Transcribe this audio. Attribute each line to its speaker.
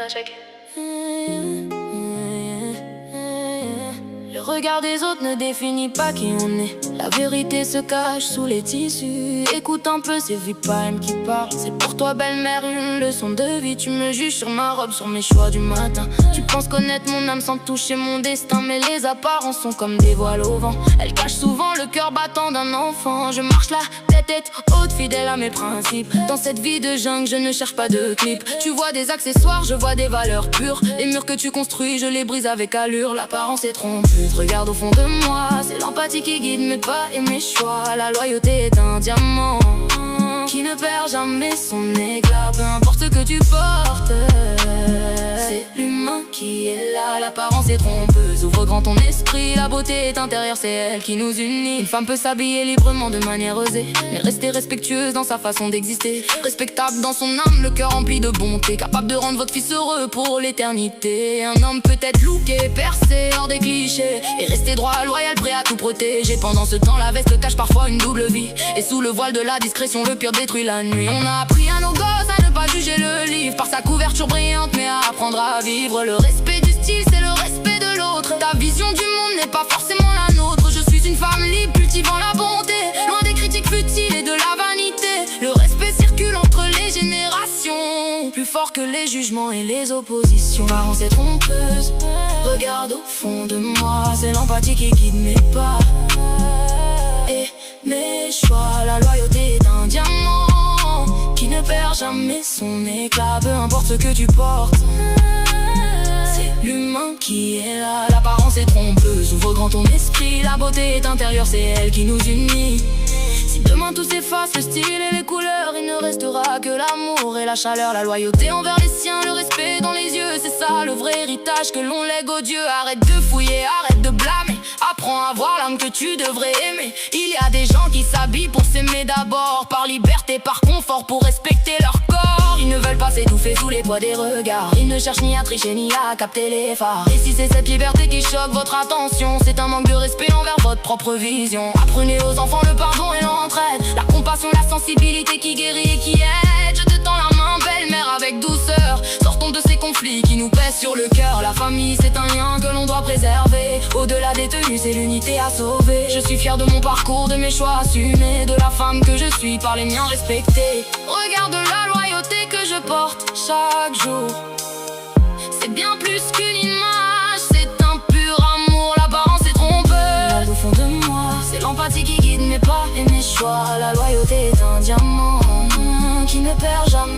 Speaker 1: check.
Speaker 2: Le regard des autres ne définit pas qui on est. La vérité se cache sous les tissus. Écoute un peu, c'est Vipime qui parle. C'est pour toi, belle-mère, une leçon de vie. Tu me juges sur ma robe, sur mes choix du matin. Tu penses connaître mon âme sans toucher mon destin, mais les apparences sont comme des voiles au vent. Elles cachent souvent le cœur battant d'un enfant. Je marche la tête haute, fidèle à mes principes. Dans cette vie de jungle, je ne cherche pas de clip. Tu vois des accessoires, je vois des valeurs pures. Les murs que tu construis, je les brise avec allure. L'apparence est trompeuse, regarde au fond de moi. C'est l'empathie qui guide mes pas et mes choix. La loyauté est un diamant qui ne perd jamais son éclat. Peu importe ce que tu portes, c'est l'humain qui est là. L'apparence est trompeuse, ouvre grand ton esprit. La beauté est intérieure, c'est elle qui nous unit. Une femme peut s'habiller librement de manière osée, mais rester respectueuse dans sa façon d'exister. Respectable dans son âme, le cœur rempli de bonté. Capable de rendre votre fils heureux pour l'éternité. Un homme peut être looké, percé, hors des clichés, et rester droit, loyal, prêt à tout protéger. Pendant ce temps, la veste cache parfois une double vie, et sous le voile de la discrétion, le pire détruit la nuit. On a appris à nos gosses à ne pas juger le livre par sa couverture brillante, mais à apprendre à vivre. Le respect du style, c'est le respect de l'autre. Ta vision du monde n'est pas forcément la nôtre. Je suis une femme libre, cultivant la bonté, loin des critiques futiles et de la vanité. Le respect circule entre les générations, plus fort que les jugements et les oppositions. L'apparence est trompeuse, regarde au fond de moi. C'est l'empathie qui guide mes pas et mes choix. La loyauté est un diamant qui ne perd jamais son éclat. Peu importe ce que tu portes, c'est l'humain qui est là. L'apparence est trompeuse, ouvre grand ton esprit. La beauté est intérieure, c'est elle qui nous unit. Si demain tout s'efface, le style et les couleurs, il ne restera que l'amour et la chaleur. La loyauté envers les siens, le respect dans les yeux, c'est ça le vrai héritage que l'on lègue aux dieux. Arrête de fouiller, arrête de blâmer, apprends à voir l'âme que tu devrais aimer. Il y a des gens qui s'habillent pour s'aimer d'abord, par liberté, par confort, pour respecter leur corps. Ils ne veulent pas s'étouffer sous les poids des regards. Ils ne cherchent ni à tricher ni à capter les phares. Et si c'est cette liberté qui choque votre attention, c'est un manque de respect envers votre propre vision. Apprenez aux enfants le pardon et l'entraide, la compassion, la sensibilité qui guérit et qui aide. Je te tends la main, belle-mère, avec douceur. Sortons de ces conflits qui nous pèsent sur le cœur. La famille, c'est un lien que l'on doit préserver. Au-delà des tenues, c'est l'unité à sauver. Je suis fier de mon parcours, de mes choix assumés, de la femme que je suis, par les miens respectée. Regarde la loyauté que je porte chaque jour. C'est bien plus qu'une image, c'est un pur amour. L'apparence est trompeuse, au fond de moi, c'est l'empathie qui guide mes pas et mes choix. La loyauté est un diamant qui ne perd jamais